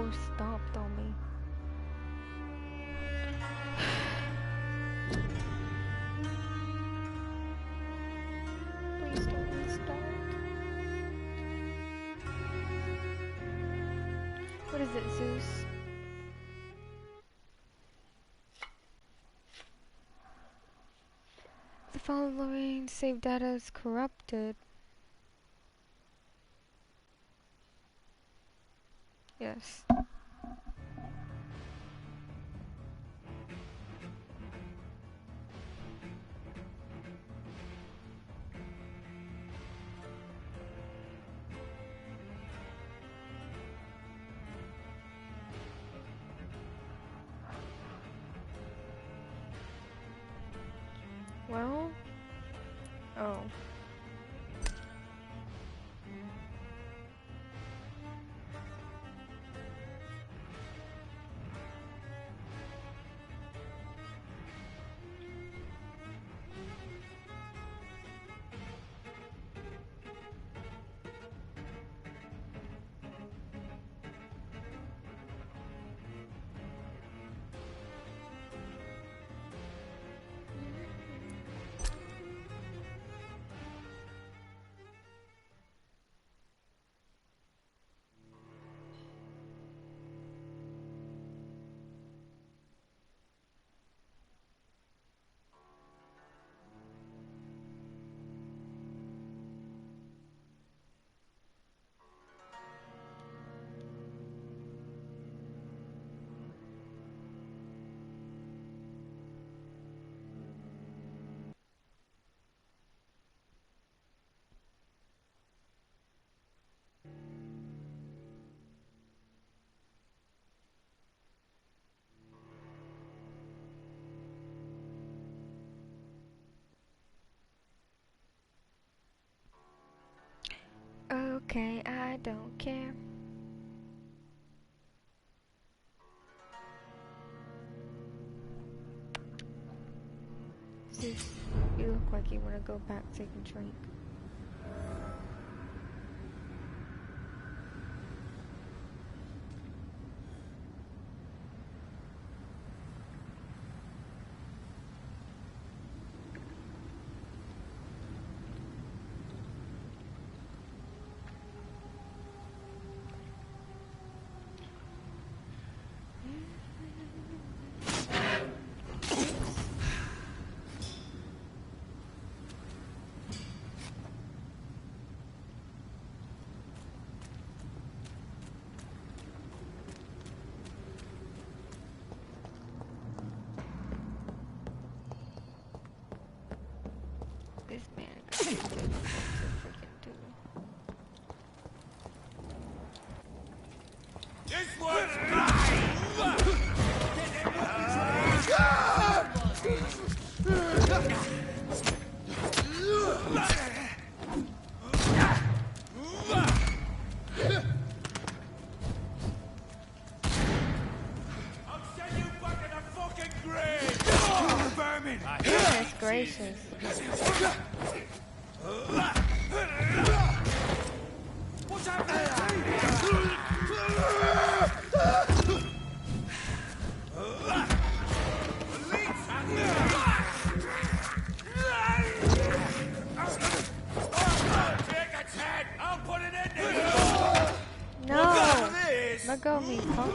door stopped on me. Please don't restart. What is it, Zeus? The following save data is corrupted. Yes. Well, oh. Okay, I don't care. Zeus, you look like you want to go back, take a drink. This man got to freaking do. This one's mine! I'll send you back in a fucking grave! Vermin! Goodness gracious. What's happening? No! Let go of me, punk.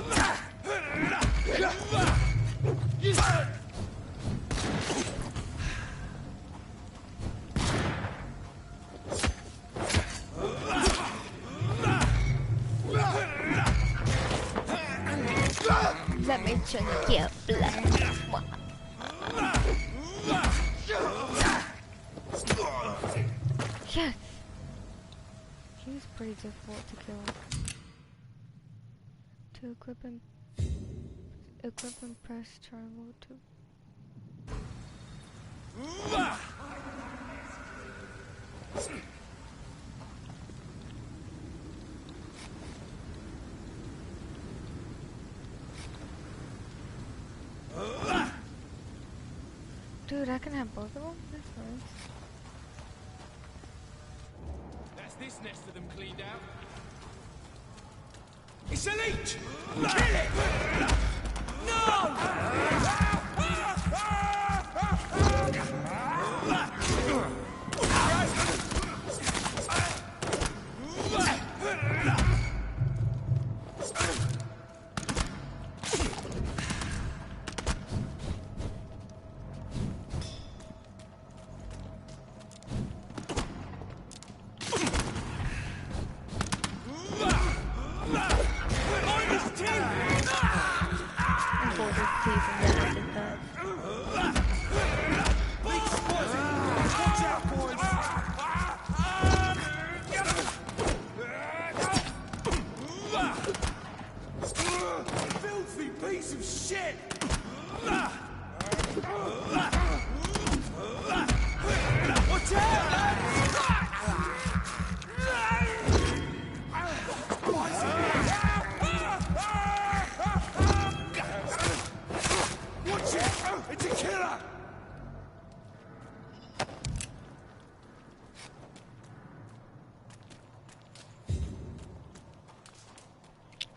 Let me drink your blood. Yes! He was pretty difficult to kill. To equip and press triangle to. Dude, I can have both of them? That's nice. That's this nest of them cleaned out. It's a leech! Kill it!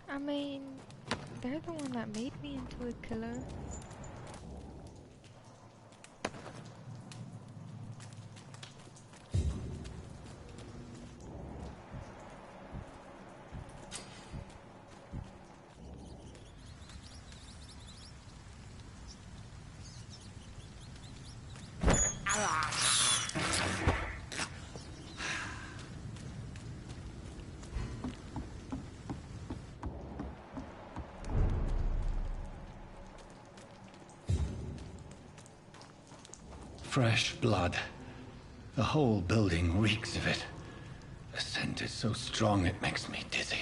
I mean, they're the one that made me into a killer. Fresh blood. The whole building reeks of it. The scent is so strong it makes me dizzy.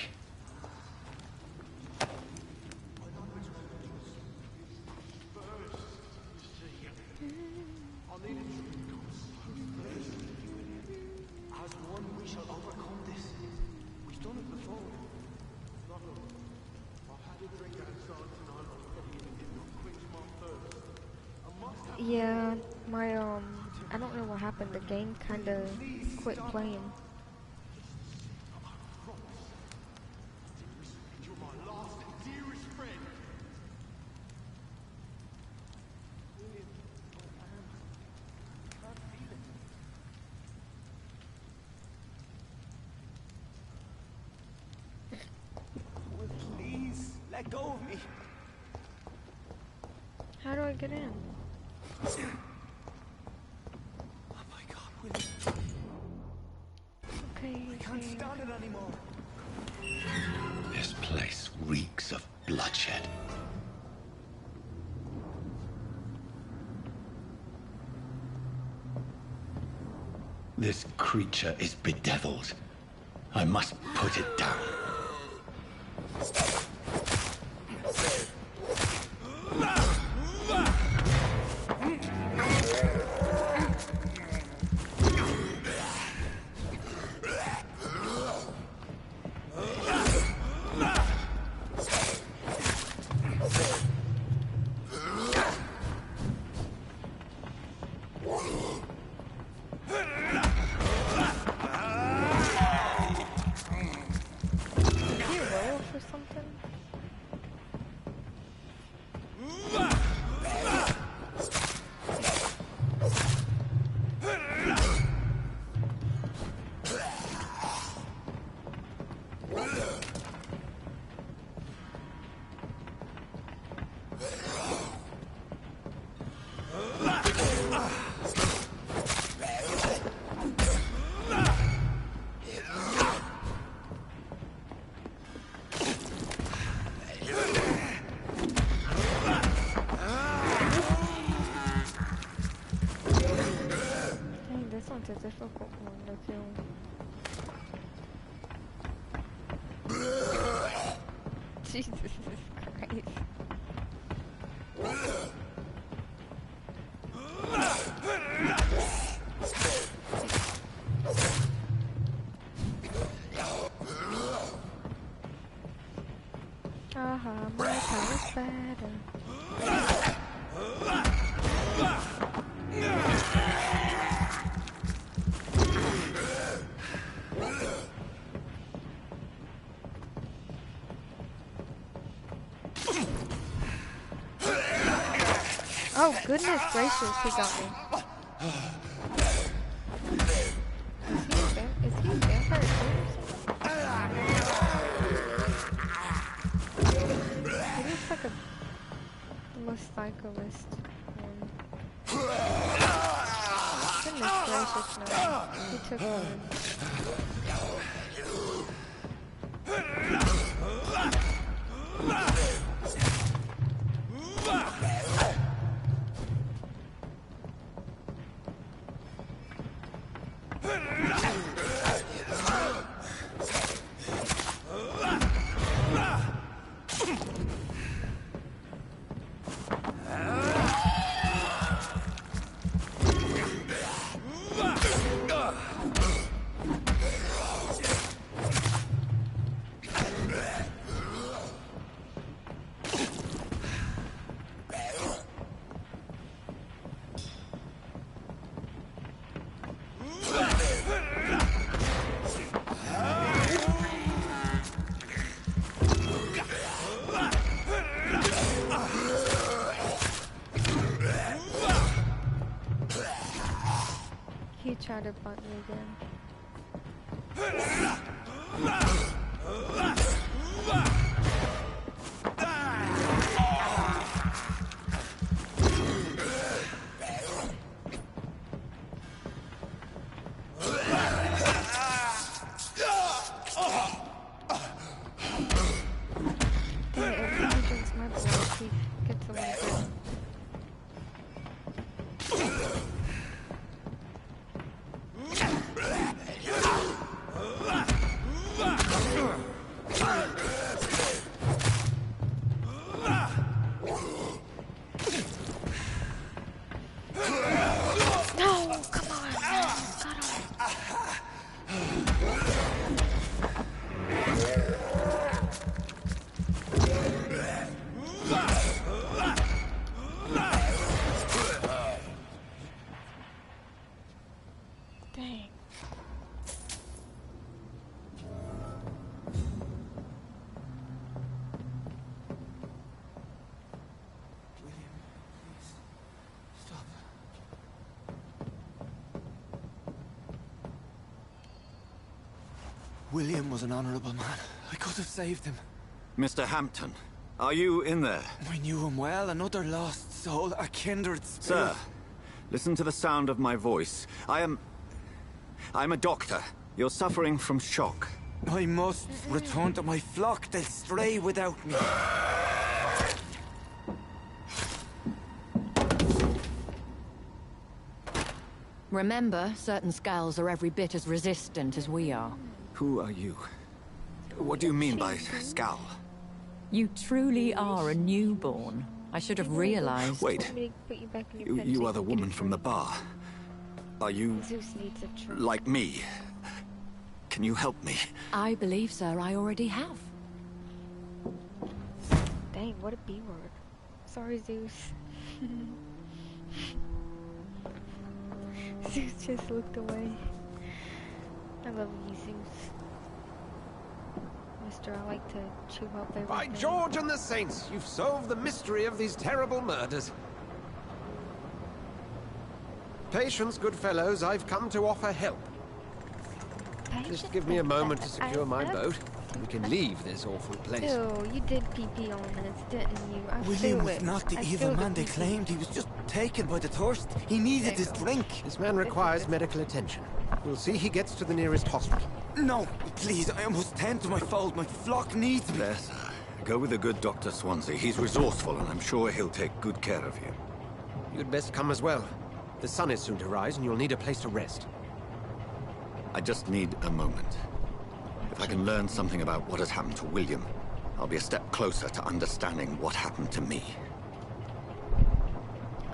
Yeah, I don't know what happened. The game kinda quit playing. Please, let go of me. How do I get in? Oh my God, Willie. Okay. I can't stand it anymore. This place reeks of bloodshed. This creature is bedeviled. I must put it down. It's a difficult one to kill. Jesus Christ. My power's better. Oh, goodness gracious, he got me. Is he a vampire too or something? He looks like the most psychoist one. Goodness gracious, no. He took one. He tried to butt me again. Dang it, if he drinks my blood, he gets a little bit. Dang. William was an honorable man. I could have saved him. Mr. Hampton, are you in there? I knew him well, another lost soul, a kindred spirit. Sir, listen to the sound of my voice. I'm a doctor. You're suffering from shock. I must return to my flock. They'll stray without me. Remember, certain skulls are every bit as resistant as we are. Who are you? What do you mean by scowl? You truly are a newborn. I should have realized. Wait, you are the woman from the bar. Are you Zeus needs a drink. like me? Can you help me? I believe, sir, I already have. Dang, what a B word. Sorry, Zeus. Zeus just looked away. I love you, Zeus. Mister, I like to chew up everything. By George and the Saints, you've solved the mystery of these terrible murders. Patience, good fellows, I've come to offer help. Just give me a moment to secure my boat. We can leave this awful place. Ew, you did pee-pee on this, didn't you? I William feel was it. not the I evil feel man the they pee-pee. claimed. He was just taken by the thirst. He needed his drink. This man requires medical attention. We'll see he gets to the nearest hospital. No, please, I must tend to my fold. My flock needs me. There, sir. Go with the good Dr. Swansea. He's resourceful, and I'm sure he'll take good care of you. You'd best come as well. The sun is soon to rise, and you'll need a place to rest. I just need a moment. If I can learn something about what has happened to William, I'll be a step closer to understanding what happened to me.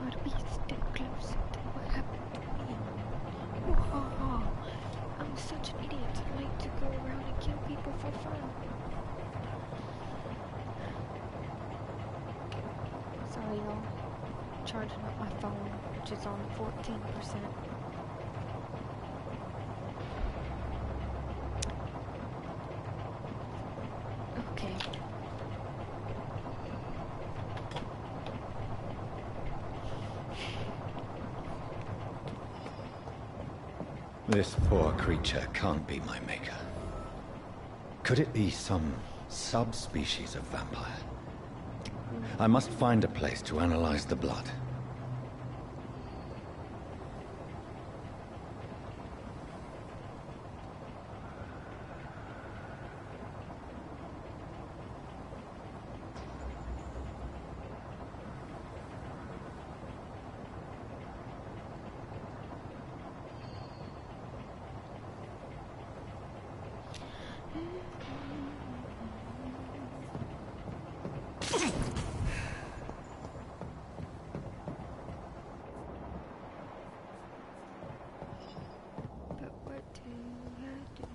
I'd be a step closer to what happened to me. Oh, I'm such an idiot. I like to go around and kill people for fun. Sorry, y'all. Charging up my phone, which is on 14%. Okay. This poor creature can't be my maker. Could it be some subspecies of vampire? I must find a place to analyze the blood. But what do I do?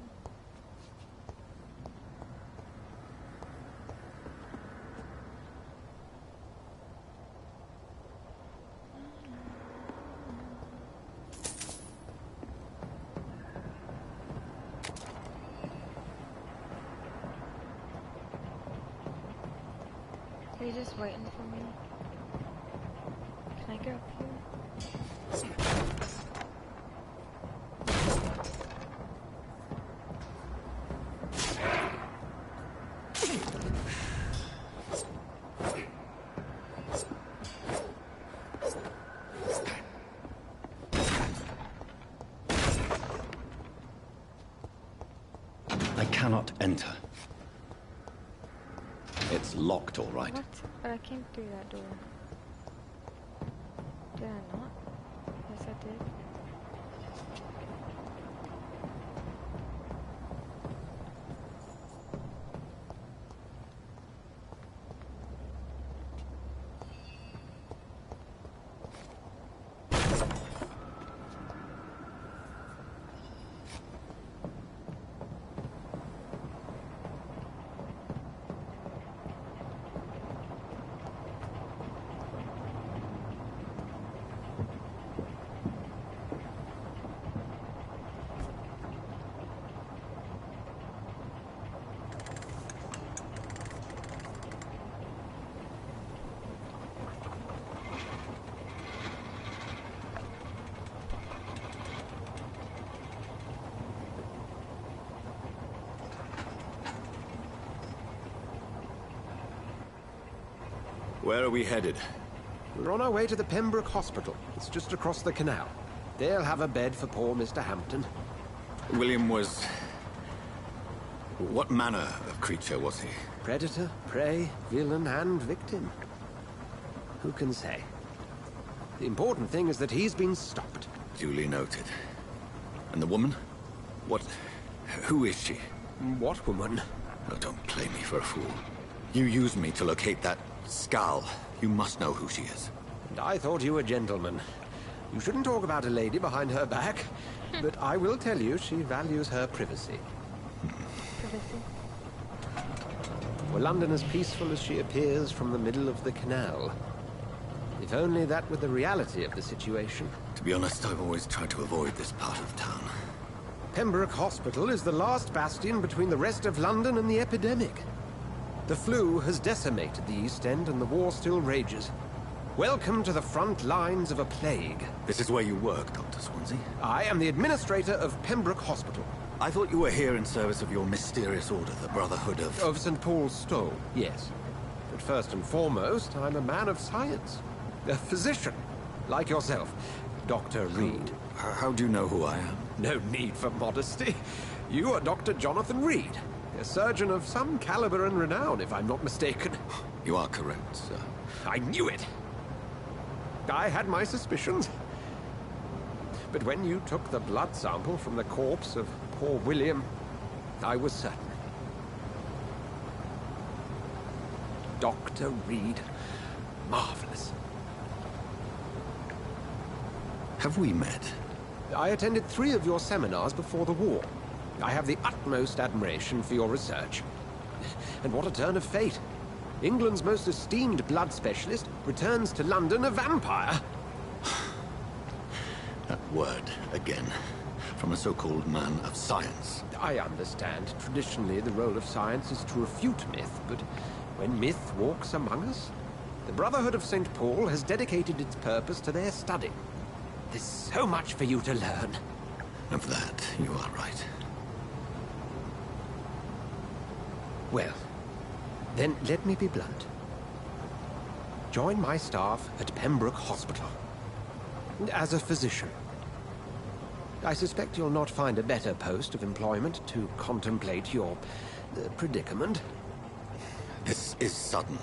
Are you just waiting for me? Can I go up here? I cannot enter. It's locked, all right. What? But I came through that door. Did I not? Yes, I did. Where are we headed? We're on our way to the Pembroke Hospital. It's just across the canal. They'll have a bed for poor Mr. Hampton. William was... What manner of creature was he? Predator, prey, villain, and victim. Who can say? The important thing is that he's been stopped. Duly noted. And the woman? What... Who is she? What woman? Oh, don't play me for a fool. You used me to locate that skull. You must know who she is. And I thought you a gentleman. You shouldn't talk about a lady behind her back. But I will tell you, she values her privacy. Privacy. Were London as peaceful as she appears from the middle of the canal? If only that were the reality of the situation. To be honest, I've always tried to avoid this part of town. Pembroke Hospital is the last bastion between the rest of London and the epidemic. The flu has decimated the East End and the war still rages. Welcome to the front lines of a plague. This is where you work, Dr. Swansea? I am the administrator of Pembroke Hospital. I thought you were here in service of your mysterious order, the Brotherhood of... Of St. Paul's Stole, yes. But first and foremost, I'm a man of science. A physician, like yourself, Dr. Reed. How do you know who I am? No need for modesty. You are Dr. Jonathan Reed, a surgeon of some caliber and renown, if I'm not mistaken. You are correct, sir. I knew it! I had my suspicions. But when you took the blood sample from the corpse of poor William, I was certain. Dr. Reed. Marvelous. Have we met? I attended 3 of your seminars before the war. I have the utmost admiration for your research. And what a turn of fate. England's most esteemed blood specialist returns to London a vampire. That word, again. From a so-called man of science. I understand. Traditionally, the role of science is to refute myth, but when myth walks among us, the Brotherhood of St. Paul has dedicated its purpose to their study. There's so much for you to learn. Of that, Well, then let me be blunt. Join my staff at Pembroke Hospital. As a physician. I suspect you'll not find a better post of employment to contemplate your predicament. This is sudden.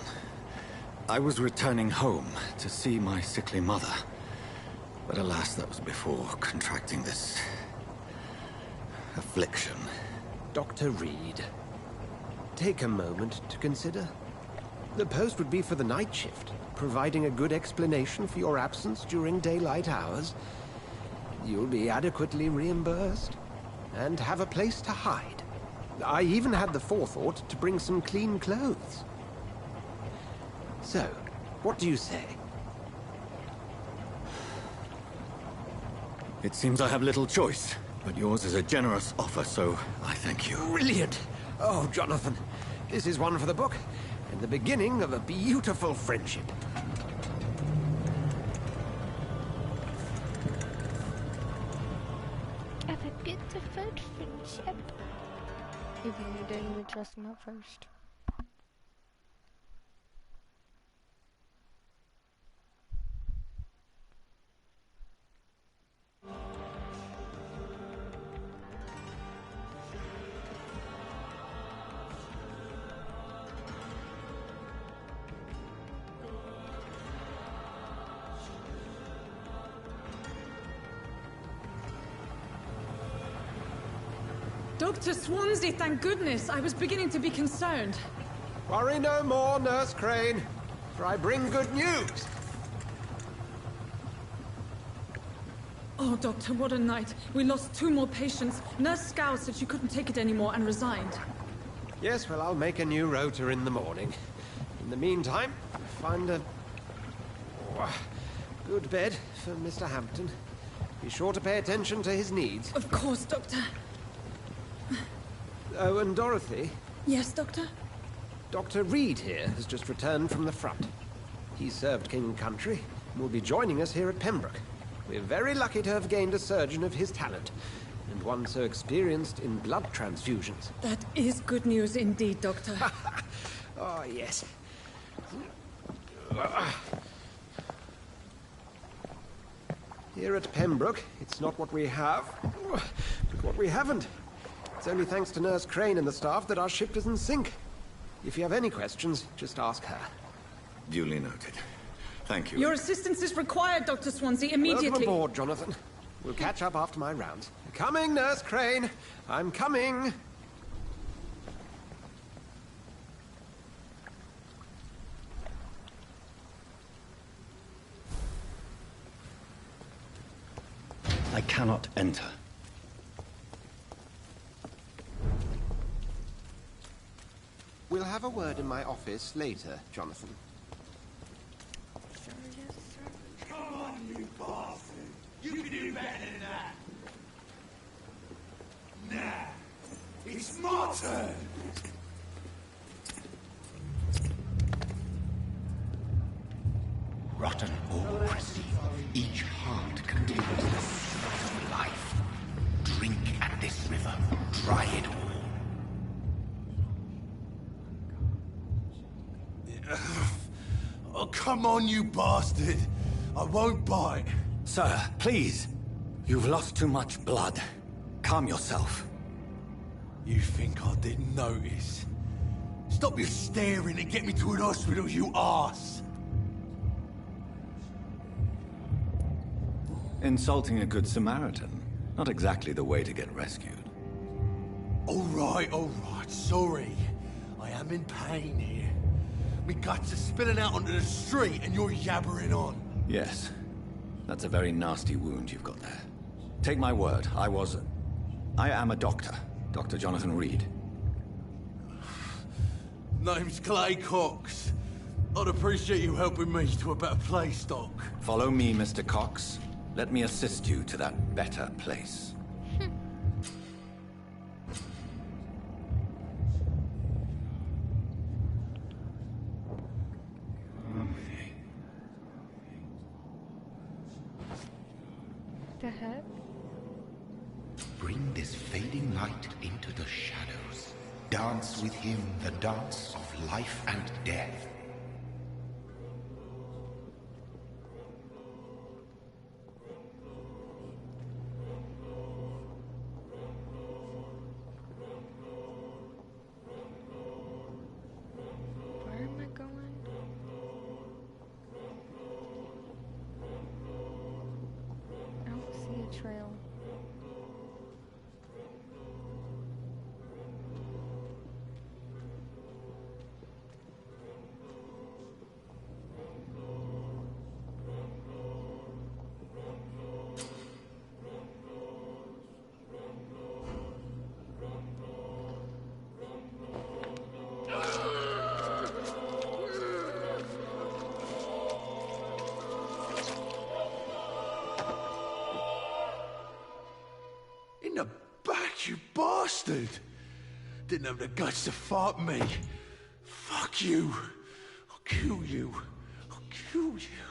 I was returning home to see my sickly mother. But alas, that was before contracting this affliction. Dr. Reed, take a moment to consider. The post would be for the night shift, providing a good explanation for your absence during daylight hours. You'll be adequately reimbursed, and have a place to hide. I even had the forethought to bring some clean clothes. So, what do you say? It seems I have little choice, but yours is a generous offer, so I thank you. Brilliant! Oh, Jonathan, this is one for the book, and the beginning of a beautiful friendship. Have a beautiful friendship. Even you didn't even trust him at first. Dr. Swansea, thank goodness. I was beginning to be concerned. Worry no more, Nurse Crane, for I bring good news. Oh, Doctor, what a night. We lost 2 more patients. Nurse Scow said she couldn't take it anymore and resigned. Yes, well, I'll make a new rota in the morning. In the meantime, find a good bed for Mr. Hampton. Be sure to pay attention to his needs. Of course, Doctor. Oh, and Dorothy, Yes, Doctor? Dr. Reed here has just returned from the front. He served King and Country and will be joining us here at Pembroke. We're very lucky to have gained a surgeon of his talent, and one so experienced in blood transfusions. That is good news indeed, Doctor. Oh, yes. Here at Pembroke, it's not what we have, but what we haven't. It's only thanks to Nurse Crane and the staff that our ship doesn't sink. If you have any questions, just ask her. Duly noted. Thank you. Your assistance is required, Dr. Swansea, immediately. Welcome aboard, Jonathan. We'll catch up after my rounds. Coming, Nurse Crane. I'm coming. I cannot enter. We'll have a word in my office later, Jonathan. Sure, yes, sir. Come on, you bastard! You can do better than that! Nah, it's my turn! Rotten or pristine, each heart contains the source of life. Drink at this river, dry it all. Oh, come on, you bastard! I won't bite. Sir, please. You've lost too much blood. Calm yourself. You think I didn't notice? Stop your staring and get me to an hospital, you arse! Insulting a good Samaritan. Not exactly the way to get rescued. All right, sorry. I am in pain here. Me guts are spilling out onto the street and you're yabbering on. Yes. That's a very nasty wound you've got there. Take my word, I am a doctor. Dr. Jonathan Reed. Name's Clay Cox. I'd appreciate you helping me to a better place, Doc. Follow me, Mr. Cox. Let me assist you to that better place. The heck? Bring this fading light into the shadows. Dance with him the dance of life and death. Where am I going? I don't see a trail. In the back, you bastard! Didn't have the guts to fight me. Fuck you. I'll kill you. I'll kill you.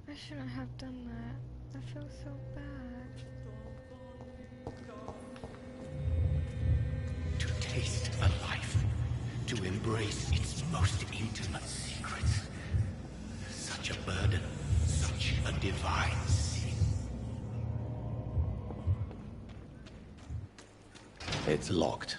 I shouldn't have done that. I feel so bad. To taste the life, to embrace its most intimate secrets. Such a burden, such a divine sin. It's locked.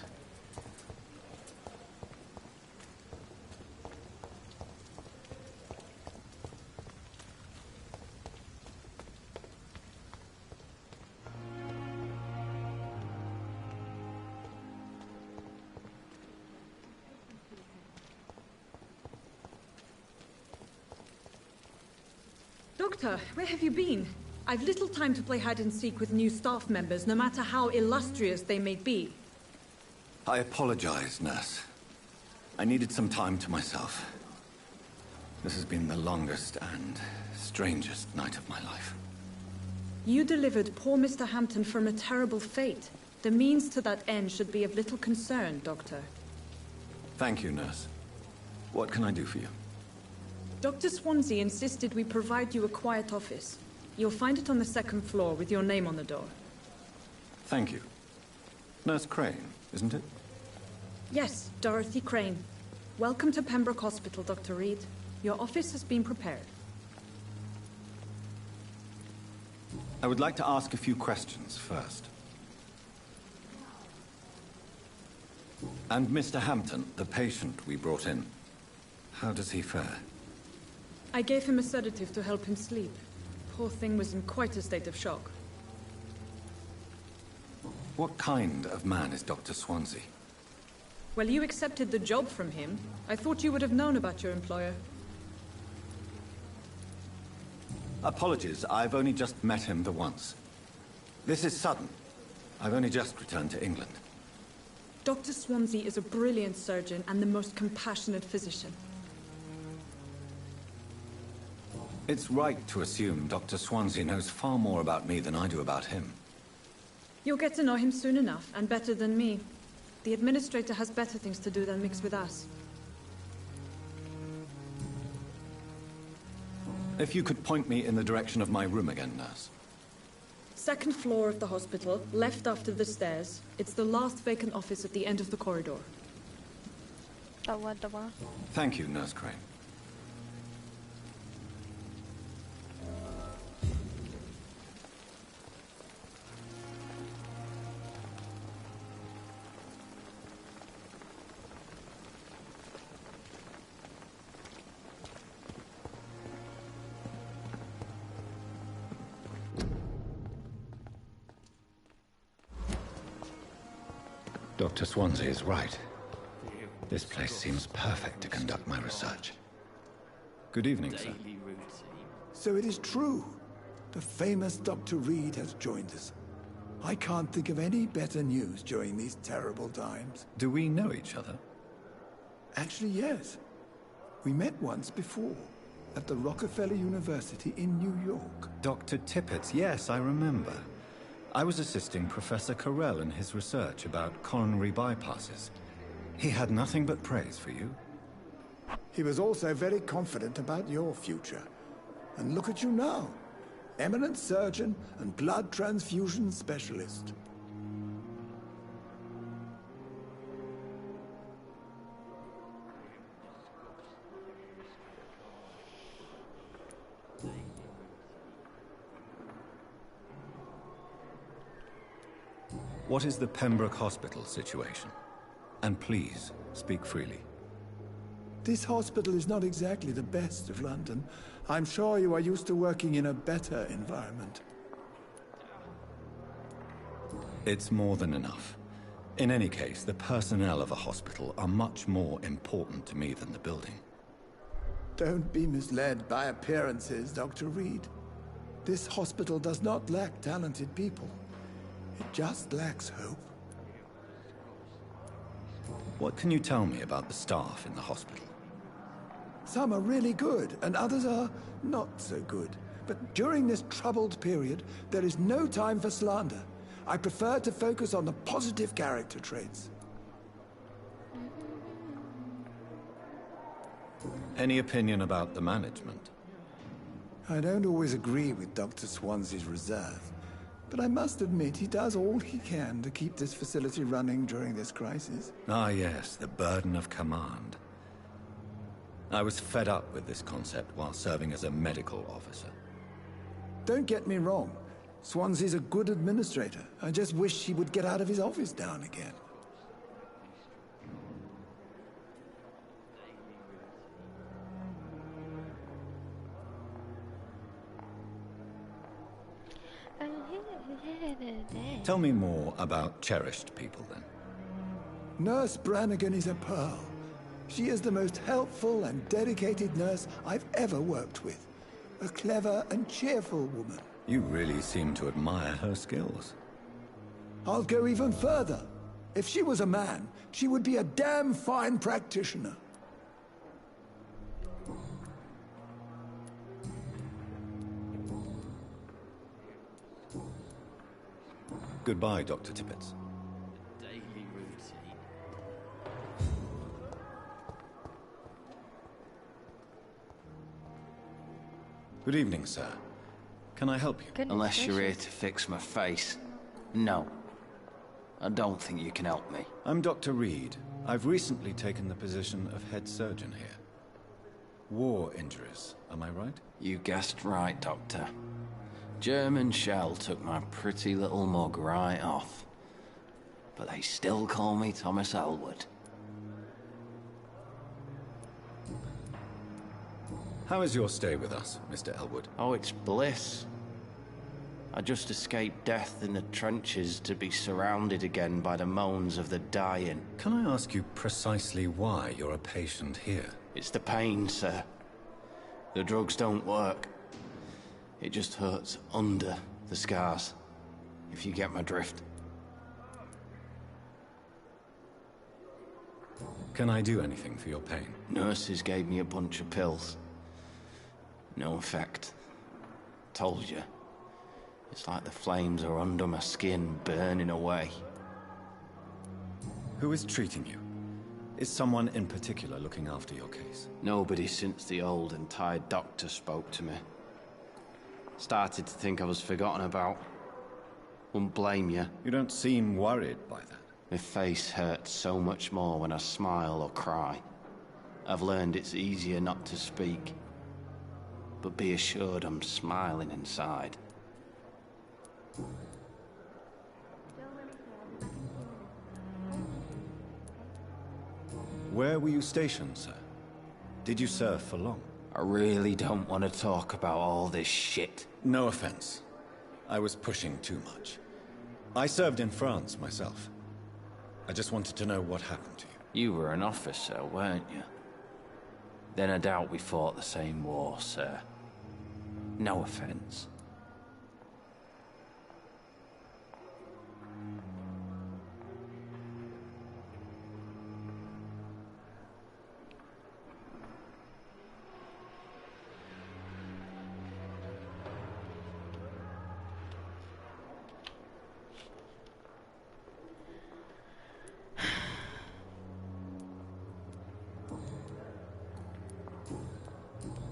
Doctor, where have you been? I've little time to play hide and seek with new staff members, no matter how illustrious they may be. I apologize, nurse. I needed some time to myself. This has been the longest and strangest night of my life. You delivered poor Mr. Hampton from a terrible fate. The means to that end should be of little concern, Doctor. Thank you, nurse. What can I do for you? Dr. Swansea insisted we provide you a quiet office. You'll find it on the second floor with your name on the door. Thank you. Nurse Crane, isn't it? Yes, Dorothy Crane. Welcome to Pembroke Hospital, Dr. Reed. Your office has been prepared. I would like to ask a few questions first. And Mr. Hampton, the patient we brought in, how does he fare? I gave him a sedative to help him sleep. Poor thing was in quite a state of shock. What kind of man is Dr. Swansea? Well, you accepted the job from him. I thought you would have known about your employer. Apologies, I've only just met him the once. This is sudden. I've only just returned to England. Dr. Swansea is a brilliant surgeon and the most compassionate physician. It's right to assume Dr. Swansea knows far more about me than I do about him. You'll get to know him soon enough, and better than me. The administrator has better things to do than mix with us. If you could point me in the direction of my room again, nurse. Second floor of the hospital, left after the stairs. It's the last vacant office at the end of the corridor. Thank you, Nurse Crane. Dr. Swansea is right. This place seems perfect to conduct my research. Good evening, sir. So it is true. The famous Dr. Reed has joined us. I can't think of any better news during these terrible times. Do we know each other? Actually, yes. We met once before, at the Rockefeller University in New York. Dr. Tippett, yes, I remember. I was assisting Professor Carell in his research about coronary bypasses. He had nothing but praise for you. He was also very confident about your future. And look at you now. eminent surgeon and blood transfusion specialist. What is the Pembroke Hospital situation? And please, speak freely. This hospital is not exactly the best of London. I'm sure you are used to working in a better environment. It's more than enough. In any case, the personnel of a hospital are much more important to me than the building. Don't be misled by appearances, Dr. Reed. This hospital does not lack talented people. It just lacks hope. What can you tell me about the staff in the hospital? Some are really good, and others are not so good. But during this troubled period, there is no time for slander. I prefer to focus on the positive character traits. Any opinion about the management? I don't always agree with Dr. Swansea's reserve, but I must admit he does all he can to keep this facility running during this crisis. Ah yes, the burden of command. I was fed up with this concept while serving as a medical officer. Don't get me wrong. Swansea's a good administrator. I just wish he would get out of his office now and again. Tell me more about cherished people, then. Nurse Brannigan is a pearl. She is the most helpful and dedicated nurse I've ever worked with. A clever and cheerful woman. You really seem to admire her skills. I'll go even further. If she was a man, she would be a damn fine practitioner. Goodbye, Dr. Tippett. Daily routine. Good evening, sir. Can I help you? Unless you're here to fix my face. No. I don't think you can help me. I'm Dr. Reed. I've recently taken the position of head surgeon here. War injuries, am I right? You guessed right, Doctor. German shell took my pretty little mug right off. But they still call me Thomas Elwood. How is your stay with us, Mr. Elwood? Oh, it's bliss. I just escaped death in the trenches to be surrounded again by the moans of the dying. Can I ask you precisely why you're a patient here? It's the pain, sir. The drugs don't work. It just hurts under the scars, if you get my drift. Can I do anything for your pain? Nurses gave me a bunch of pills. No effect. Told you. It's like the flames are under my skin, burning away. Who is treating you? Is someone in particular looking after your case? Nobody since the old and tired doctor spoke to me. Started to think I was forgotten about. Wouldn't blame you. You don't seem worried by that. My face hurts so much more when I smile or cry. I've learned it's easier not to speak. But be assured I'm smiling inside. Where were you stationed, sir? Did you serve for long? I really don't want to talk about all this shit. No offense. I was pushing too much. I served in France myself. I just wanted to know what happened to you. You were an officer, weren't you? Then I doubt we fought the same war, sir. No offense.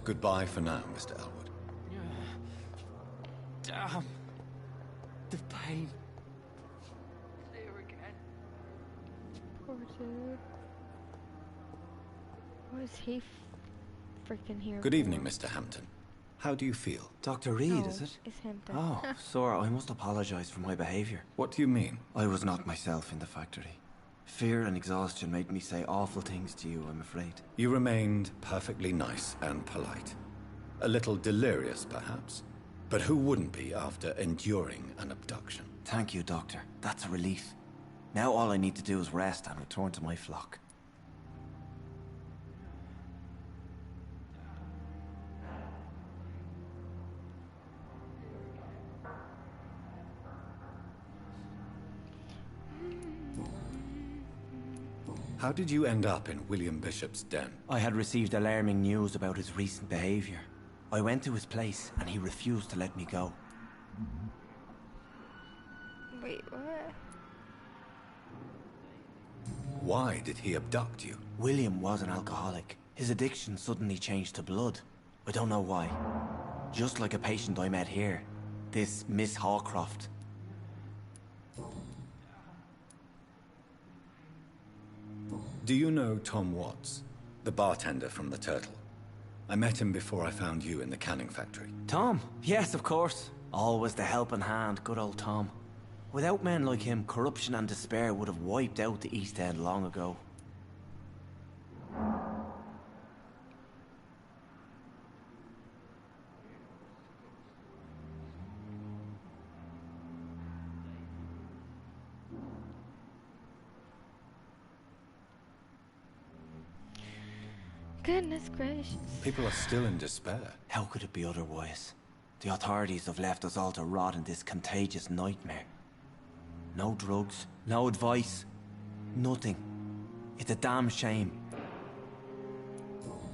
Goodbye for now, Mr. Elwood. Damn. The pain. There again. Poor dude. Why is he freaking here? Good evening, Mr. Hampton. How do you feel? Dr. Reed, No, is it? it's Hampton. Oh, sir, I must apologize for my behavior. What do you mean? I was not myself in the factory. Fear and exhaustion made me say awful things to you, I'm afraid. You remained perfectly nice and polite. A little delirious, perhaps. But who wouldn't be after enduring an abduction? Thank you, Doctor. That's a relief. Now all I need to do is rest and return to my flock. How did you end up in William Bishop's den? I had received alarming news about his recent behavior. I went to his place and he refused to let me go. Wait, what? Why did he abduct you? William was an alcoholic. His addiction suddenly changed to blood. I don't know why. Just like a patient I met here. This Miss Hawcroft. Do you know Tom Watts, the bartender from the Turtle? I met him before I found you in the canning factory. Tom? Yes, of course. Always the helping hand, good old Tom. Without men like him, corruption and despair would have wiped out the East End long ago. Goodness gracious. People are still in despair. How could it be otherwise? The authorities have left us all to rot in this contagious nightmare. No drugs, no advice, nothing. It's a damn shame.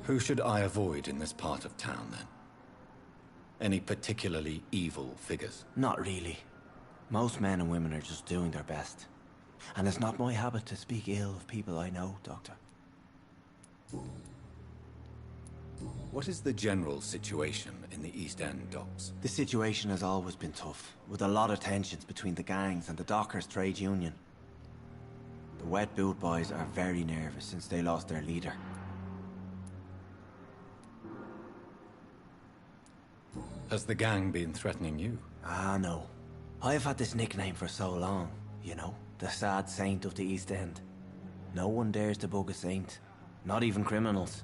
Who should I avoid in this part of town, then? Any particularly evil figures? Not really. Most men and women are just doing their best. And it's not my habit to speak ill of people I know, Doctor. What is the general situation in the East End docks? The situation has always been tough, with a lot of tensions between the gangs and the dockers' trade union. The wet boot boys are very nervous since they lost their leader. Has the gang been threatening you? Ah, no. I've had this nickname for so long, you know, the sad saint of the East End. No one dares to bug a saint, not even criminals.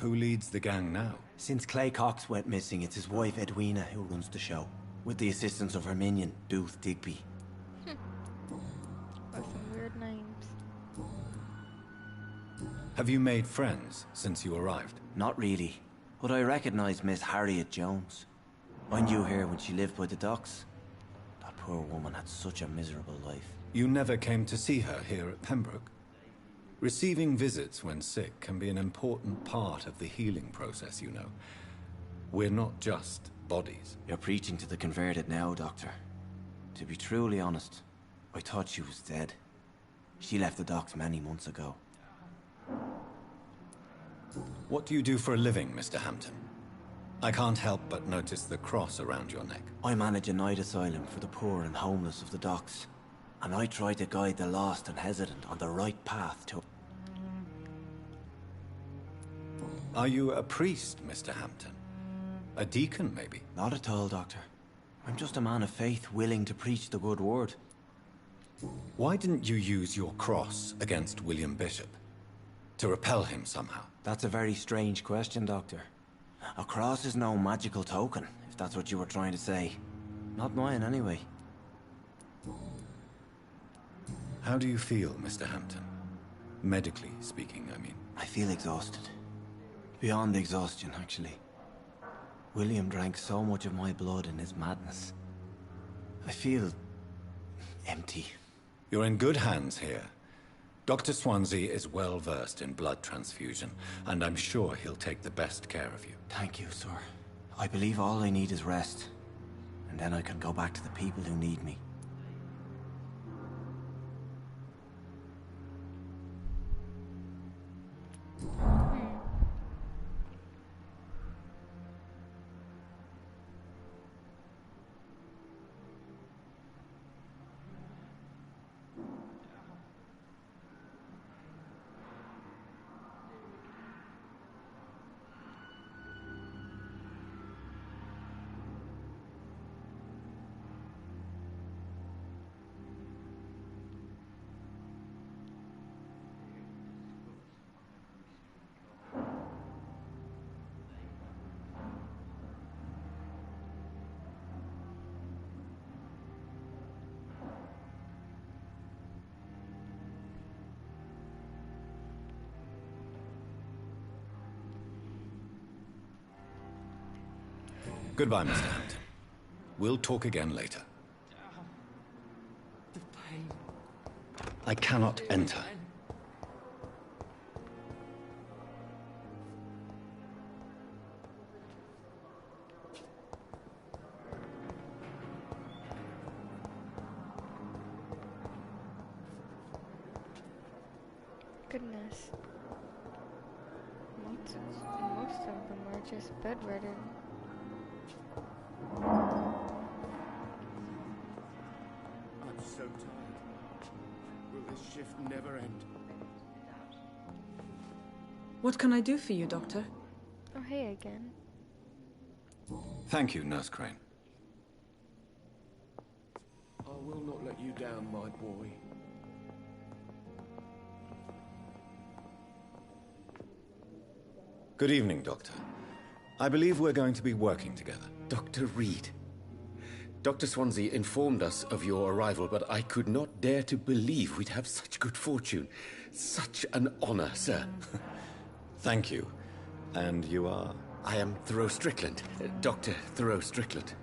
Who leads the gang now? Since Clay Cox went missing, it's his wife Edwina who runs the show, with the assistance of her minion, Booth Digby. What some weird names. Have you made friends since you arrived? Not really, but I recognize Miss Harriet Jones. I knew her when she lived by the docks. That poor woman had such a miserable life. You never came to see her here at Pembroke? Receiving visits when sick can be an important part of the healing process, you know. We're not just bodies. You're preaching to the converted now, Doctor. To be truly honest, I thought she was dead. She left the docks many months ago. What do you do for a living, Mr. Hampton? I can't help but notice the cross around your neck. I manage a night asylum for the poor and homeless of the docks. And I try to guide the lost and hesitant on the right path to... Are you a priest, Mr. Hampton? A deacon, maybe? Not at all, Doctor. I'm just a man of faith willing to preach the good word. Why didn't you use your cross against William Bishop? To repel him somehow? That's a very strange question, Doctor. A cross is no magical token, if that's what you were trying to say. Not mine, anyway. How do you feel, Mr. Hampton? Medically speaking, I mean. I feel exhausted. Beyond exhaustion, actually. William drank so much of my blood in his madness. I feel... empty. You're in good hands here. Dr. Swansea is well versed in blood transfusion, and I'm sure he'll take the best care of you. Thank you, sir. I believe all I need is rest. And then I can go back to the people who need me. Goodbye, Mr. Hampton. We'll talk again later. The pain. I cannot enter. Goodness. Most of them are just bedridden. I'm so tired. Will this shift never end? What can I do for you, Doctor? Oh, hey again. Thank you, Nurse Crane. I will not let you down, my boy. Good evening, Doctor. I believe we're going to be working together. Dr. Reed. Dr. Swansea informed us of your arrival, but I could not dare to believe we'd have such good fortune. Such an honor, sir. Thank you. And you are? I am Thoreau Strickland, Dr. Thoreau Strickland.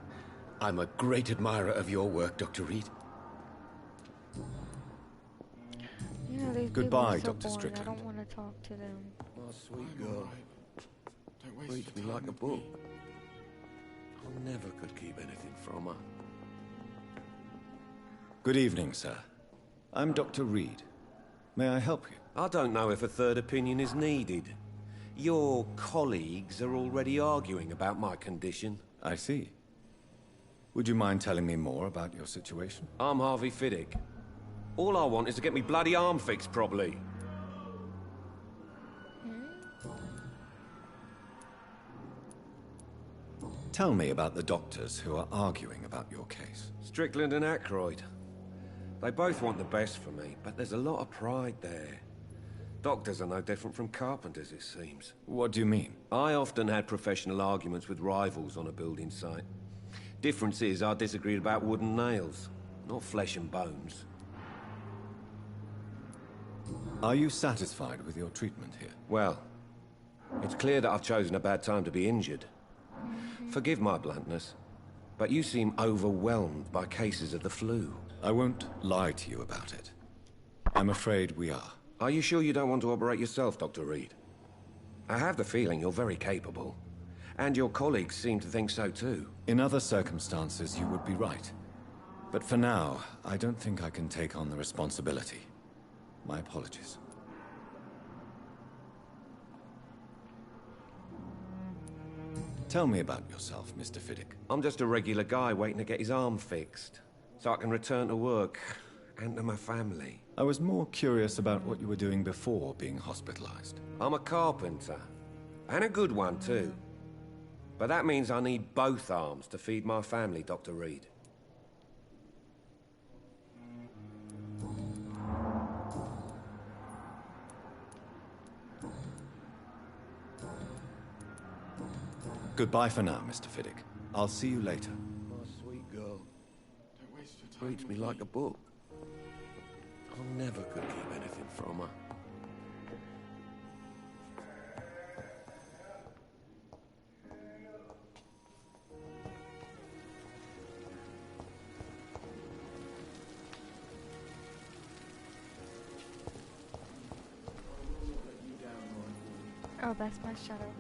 I'm a great admirer of your work, Dr. Reed. Yeah, these Goodbye, people are Dr. so boring. Strickland. I don't want to talk to them. My sweet girl. Reads me like a book. I never could keep anything from her. Good evening, sir. I'm Dr. Reed. May I help you? I don't know if a third opinion is needed. Your colleagues are already arguing about my condition. I see. Would you mind telling me more about your situation? I'm Harvey Fiddick. All I want is to get me bloody arm fixed properly. Tell me about the doctors who are arguing about your case. Strickland and Aykroyd. They both want the best for me, but there's a lot of pride there. Doctors are no different from carpenters, it seems. What do you mean? I often had professional arguments with rivals on a building site. Difference is, I disagreed about wooden nails, not flesh and bones. Are you satisfied with your treatment here? Well, it's clear that I've chosen a bad time to be injured. Forgive my bluntness, but you seem overwhelmed by cases of the flu. I won't lie to you about it. I'm afraid we are. Are you sure you don't want to operate yourself, Dr. Reed? I have the feeling you're very capable. And your colleagues seem to think so too. In other circumstances, you would be right. But for now, I don't think I can take on the responsibility. My apologies. Tell me about yourself, Mr. Fiddick. I'm just a regular guy waiting to get his arm fixed, so I can return to work and to my family. I was more curious about what you were doing before being hospitalized. I'm a carpenter, and a good one too. But that means I need both arms to feed my family, Dr. Reed. Goodbye for now, Mr. Fiddick. I'll see you later. My sweet girl. Reads me like a book. I never could keep anything from her. Oh, that's my shadow.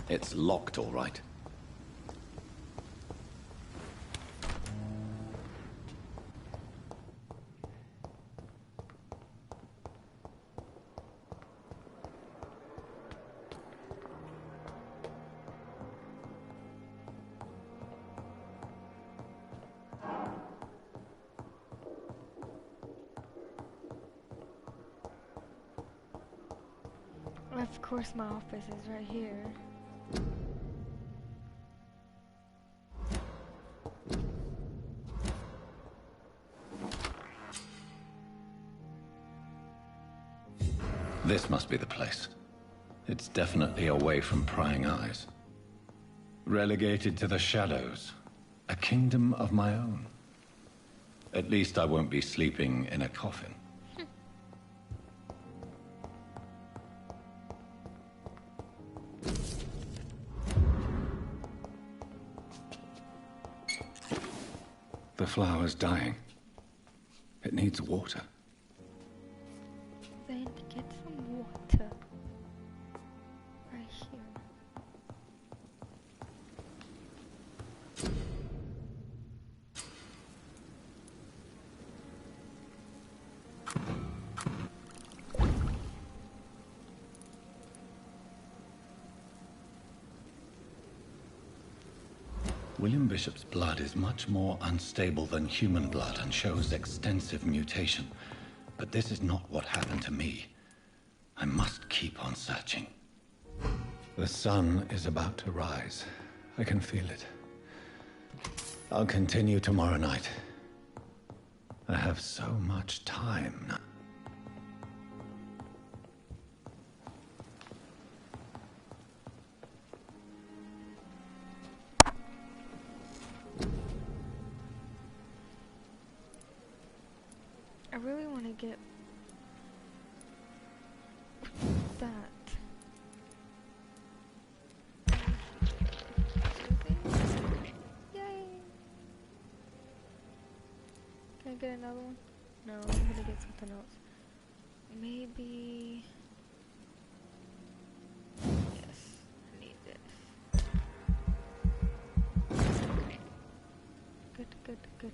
It's locked, all right. Of course my office is right here. This must be the place. It's definitely away from prying eyes. Relegated to the shadows. A kingdom of my own. At least I won't be sleeping in a coffin. The flower's dying. It needs water. Then get some water. Right here. William Bishop's blood is much more unstable than human blood and shows extensive mutation. But this is not what happened to me. I must keep on searching. The sun is about to rise. I can feel it. I'll continue tomorrow night. I have so much time now. I really want to get that. Yay! Can I get another one? No, I'm gonna get something else. Maybe... Yes, I need this. Good, good, good.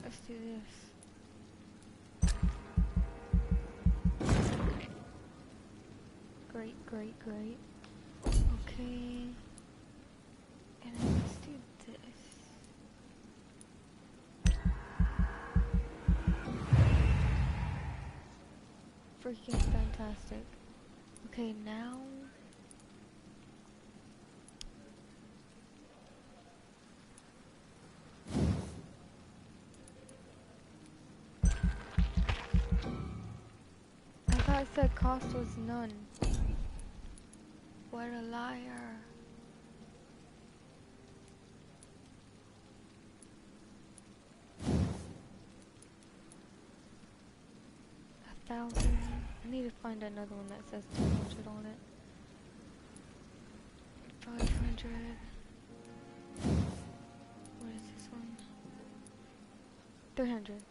Let's do this. Great, great, great. Okay. And then let's do this. Freaking fantastic. Okay, now... I thought I said cost was none. What a liar. $1,000. I need to find another one that says 200 on it. 500. What is this one? 300.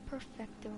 Perfecto.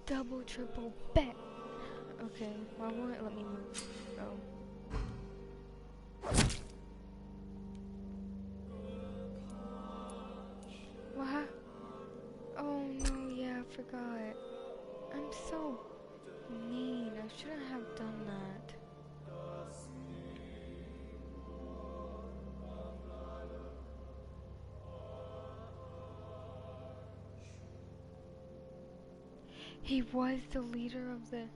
Double, triple bet. Okay, why won't it let me move? Oh. What? Oh no, yeah, I forgot. I'm so mean. I shouldn't have done that. He was the leader of the...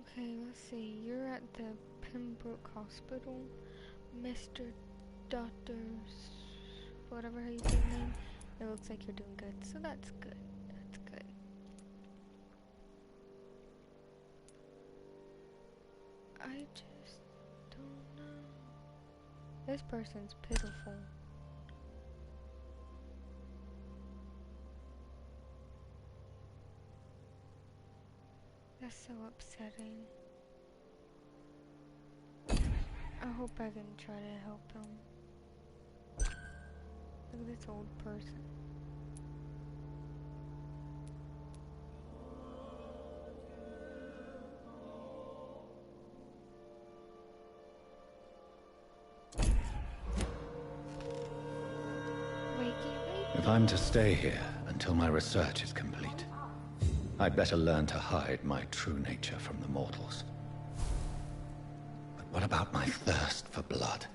Okay, let's see. You're at the Pembroke Hospital, Mr. Doctors, whatever how you say your name. It looks like you're doing good, so that's good. That's good. I just don't know. This person's pitiful. That's so upsetting. I hope I can try to help him. Look at this old person. If I'm to stay here until my research is complete, I'd better learn to hide my true nature from the mortals. But what about my thirst for blood?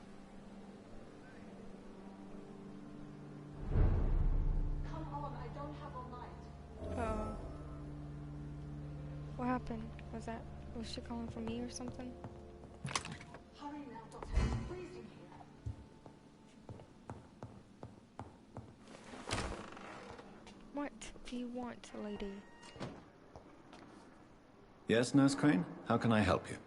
Come on, I don't have all night. Uh-oh. What happened? Was she calling for me or something? Hurry now, Doctor. It's freezing here. What do you want, lady? Yes, Nurse Crane? How can I help you?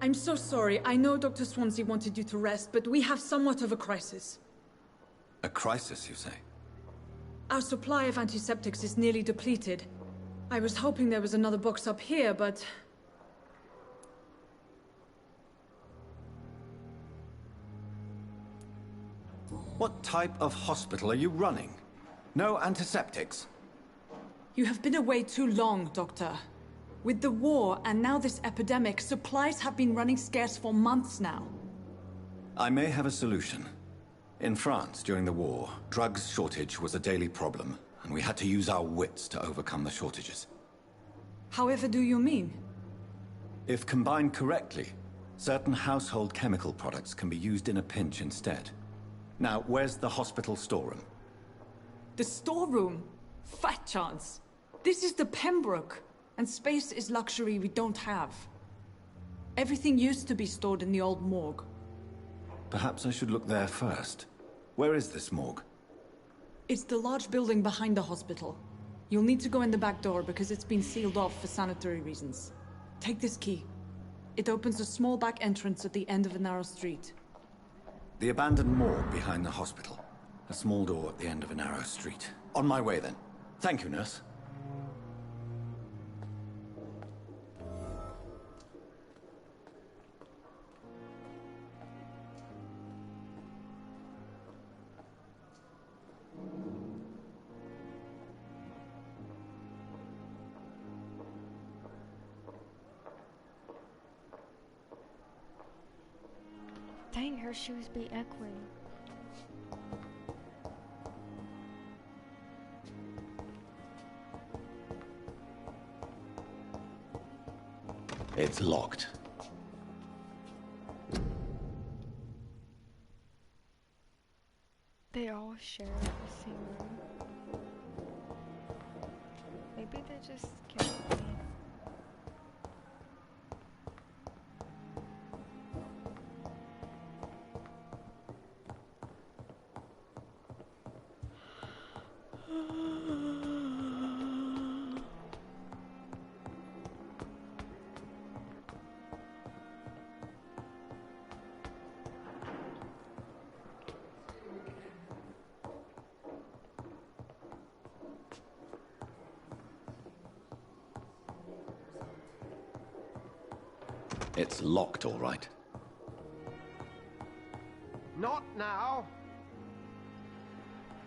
I'm so sorry. I know Dr. Swansea wanted you to rest, but we have somewhat of a crisis. A crisis, you say? Our supply of antiseptics is nearly depleted. I was hoping there was another box up here, but... What type of hospital are you running? No antiseptics? You have been away too long, Doctor. With the war and now this epidemic, supplies have been running scarce for months now. I may have a solution. In France, during the war, drugs shortage was a daily problem, and we had to use our wits to overcome the shortages. However do you mean? If combined correctly, certain household chemical products can be used in a pinch instead. Now, where's the hospital storeroom? The storeroom? Fat chance. This is the Pembroke, and space is luxury we don't have. Everything used to be stored in the old morgue. Perhaps I should look there first. Where is this morgue? It's the large building behind the hospital. You'll need to go in the back door because it's been sealed off for sanitary reasons. Take this key. It opens a small back entrance at the end of a narrow street. The abandoned morgue behind the hospital. A small door at the end of a narrow street. On my way then. Thank you, nurse. Dang, her shoes be echoing. It's locked. They all share the same room. Maybe they're just scared of me. It's locked, all right. Not now.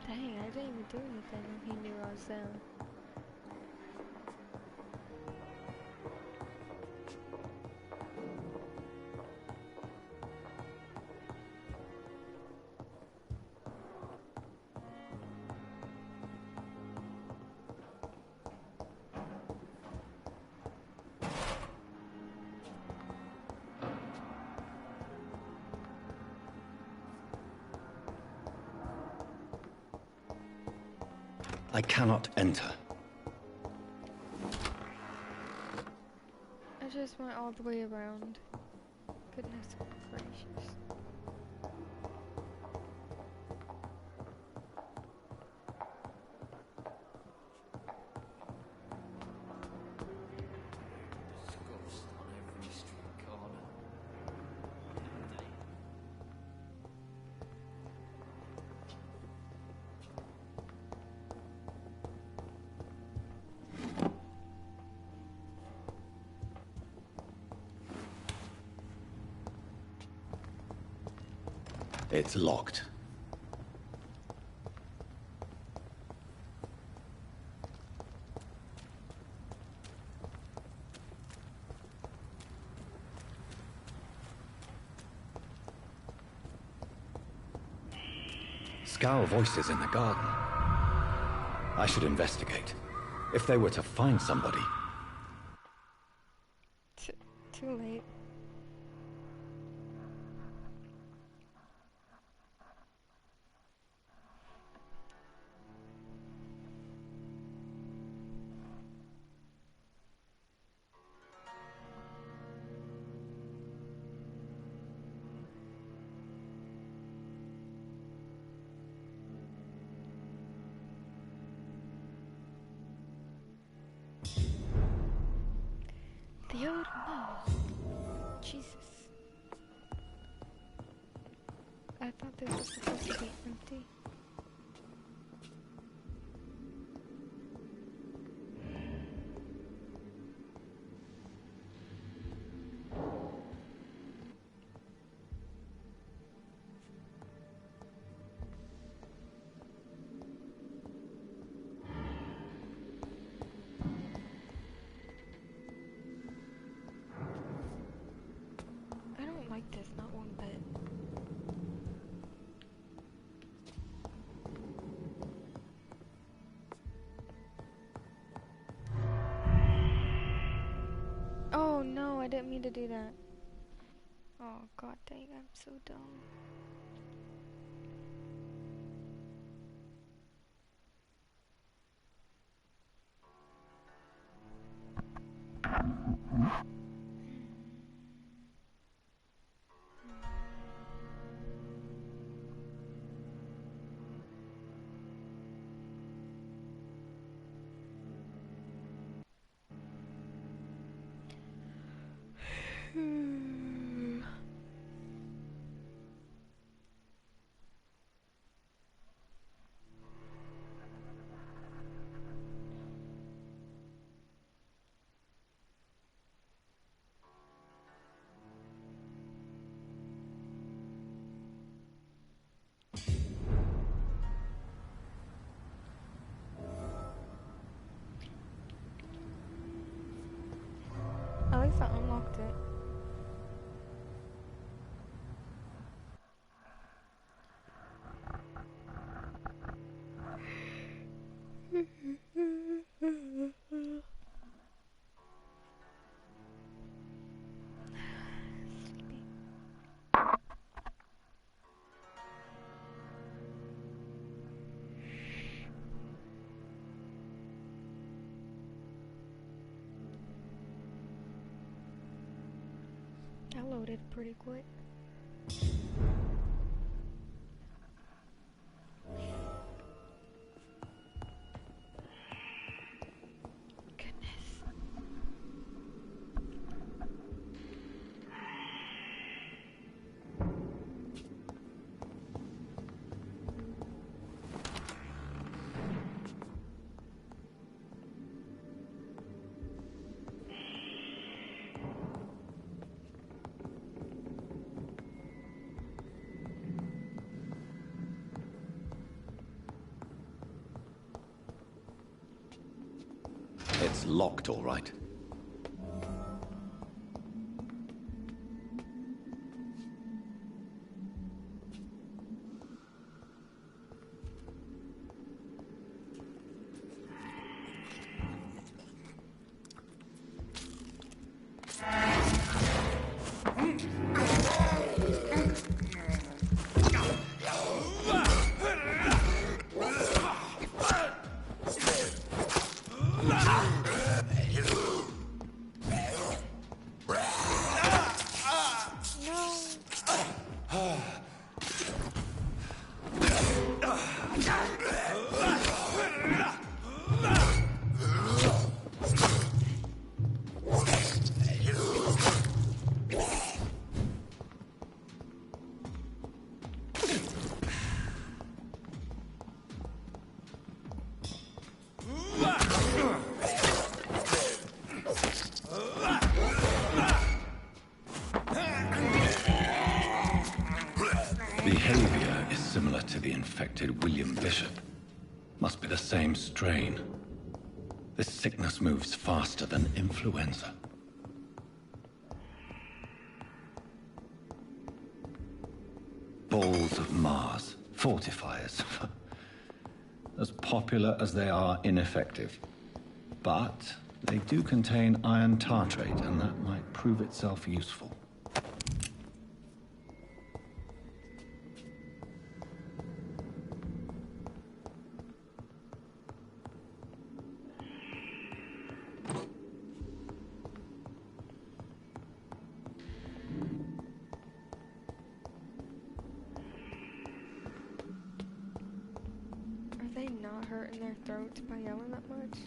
Dang, I didn't even do anything when he knew I was there. I cannot enter. I That just went all the way around. Goodness gracious. It's locked. Scowl voices in the garden. I should investigate. If they were to find somebody... Too late. The old man. Jesus. I thought this was supposed to be empty. This, not one bit. Oh no, I didn't mean to do that. Oh god dang, I'm so dumb. At least I unlocked it. That loaded pretty quick. It's locked, all right. behavior is similar to the infected William Bishop. Must be the same strain. This sickness moves faster than influenza. Balls of Mars, fortifiers. As popular as they are ineffective. But they do contain iron tartrate, and that might prove itself useful. Are they not hurting their throats by yelling that much?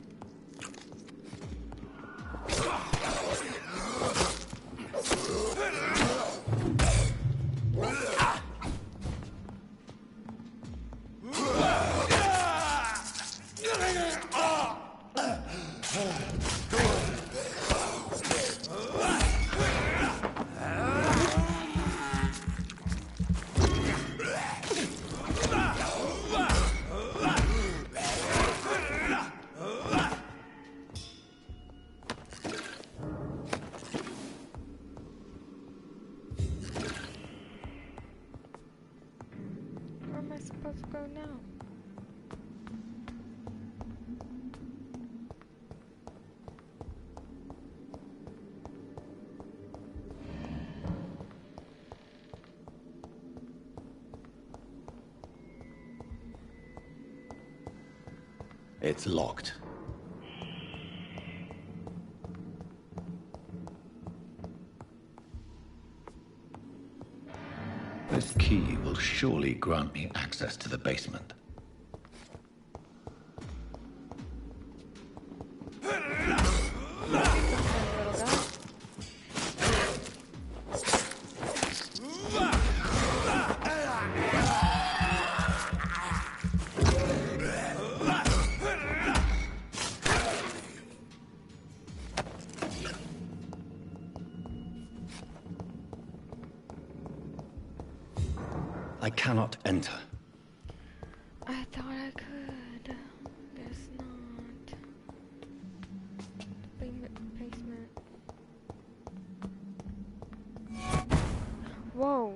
Where am I supposed to go now? It's locked. This key will surely grant me access to the basement. I cannot enter. I thought I could. There's not. Basement. Whoa.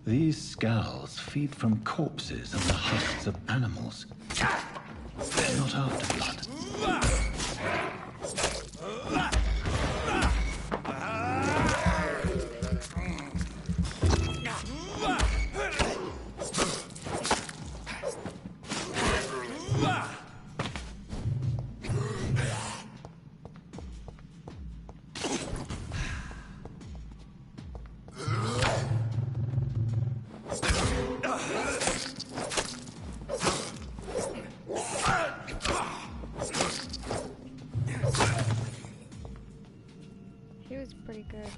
These skulls feed from corpses and the husks of animals. They're not after blood. He was pretty good.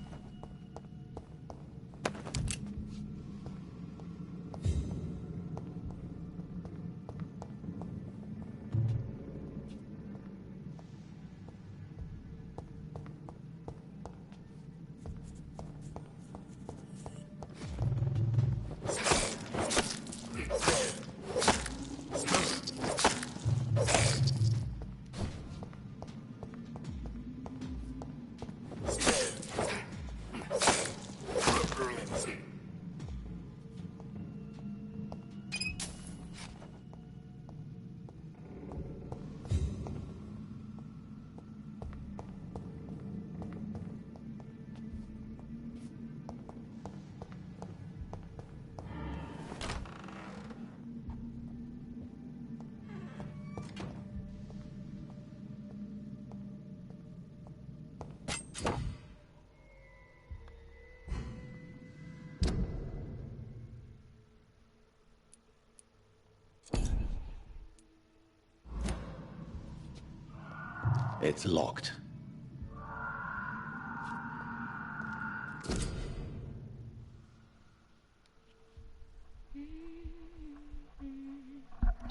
It's locked.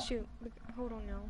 Shoot, hold on now.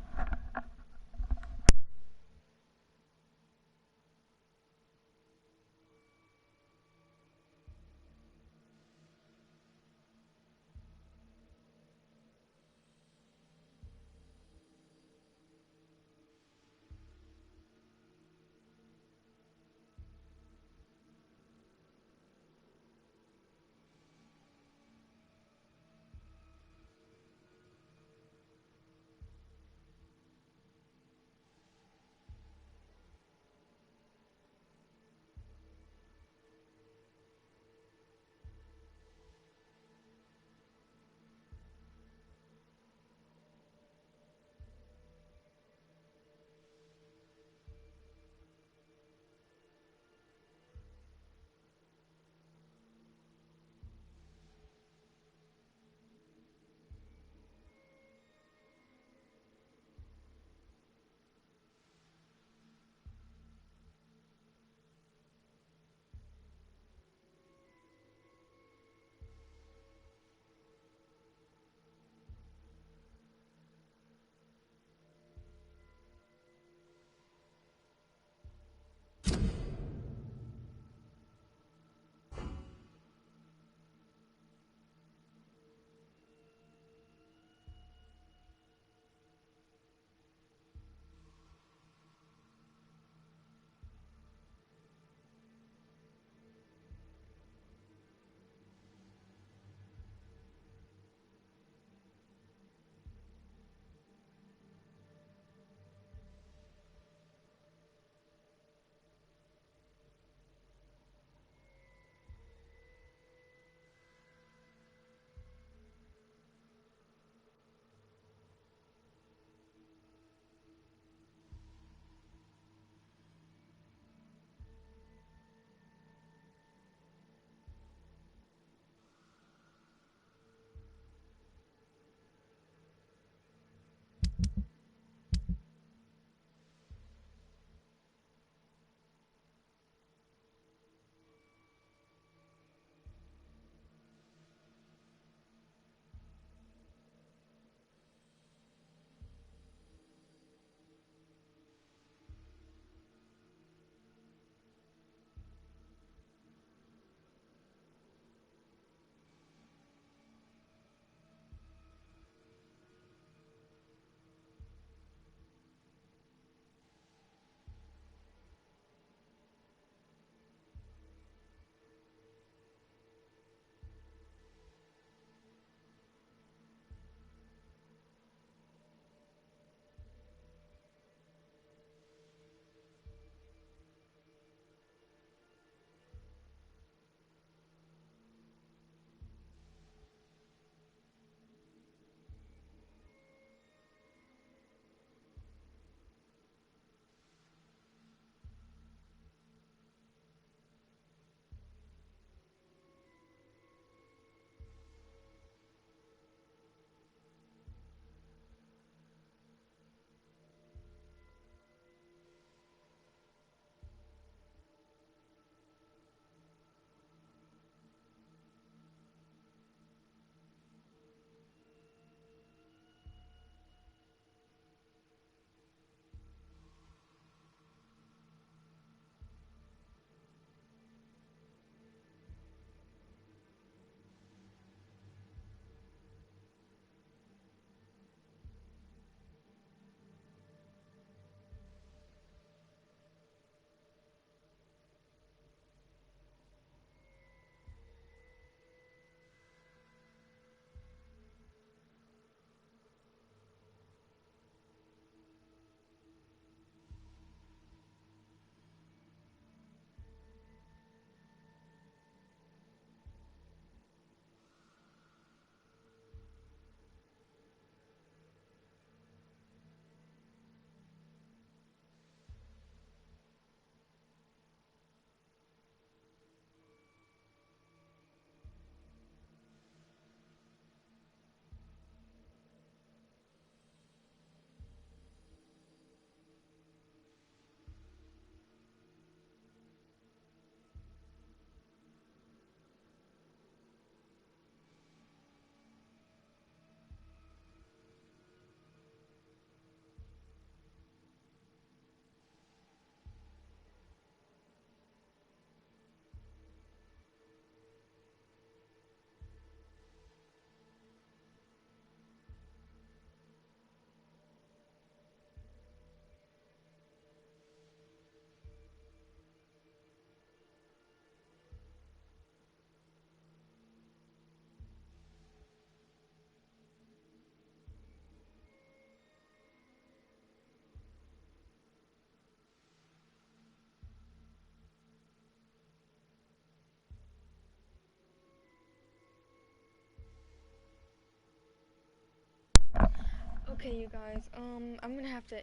Okay, you guys, I'm gonna have to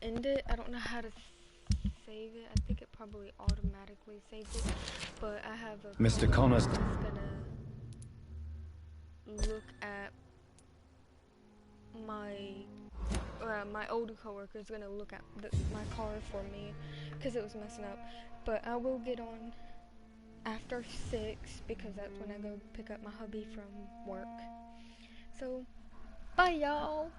end it. I don't know how to save it. I think it probably automatically saves it, but I have a Mr. Connors that's gonna look at my older coworker is gonna look at my car for me because it was messing up. But I will get on after 6 because that's when I go pick up my hubby from work. So, bye y'all.